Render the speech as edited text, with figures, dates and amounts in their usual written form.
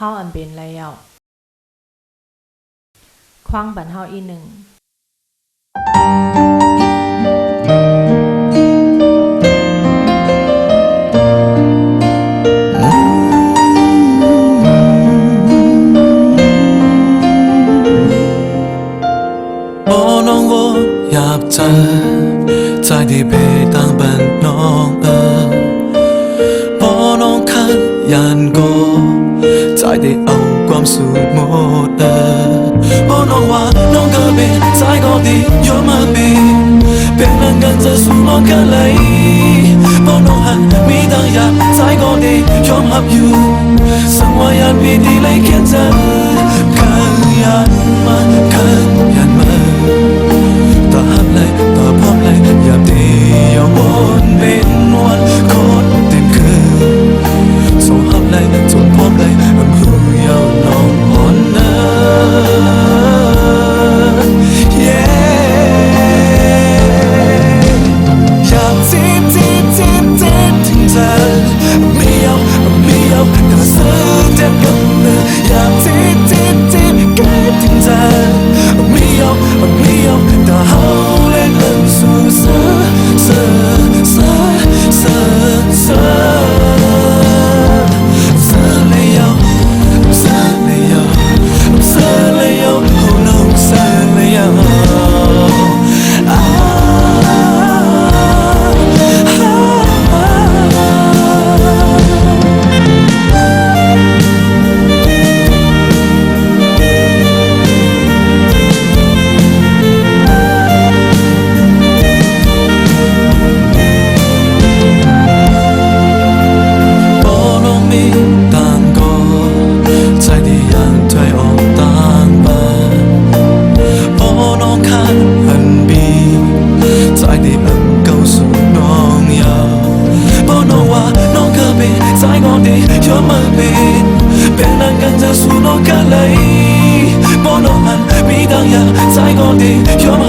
เฮาอันเป็นแล้วคว้างบันเฮาอีหนึ่งน้องว่าอยากเจอใจที่เพต่างบ้านน้องน้องคัดยันโกใจได้เอาความสุขหมดน้องว่าน้องก็เป็นใจก็ดียอมมาเป็นนั่งกันจะสู้น้องกันเลยน้องหันมีตั้งอยากใจก็ดียอมรับอยู่สังวายันมีดีเลยแค่เธอกันยันมาตาหักเลยตาพร้อมเลยยามดียามวนเป็นวันคนเต็มคืนส่งหักเลยจนพร้อมเลยมันหูยาวน้องอ่อนเนอยากจีบถึงเธอไม่เอาแต่ซื้อเจ็บกันเลยอยากจีบใกล้ถึงเธอไม่เอาแต่เฮาเล่นเล่นสู้เสือเลยเอาoh no เสือเลยเอายอมมาเป็นนั่งกันจะสู้น้องกันเลยบอกน้องมันมีตั้งอย่างใจก็ดียอม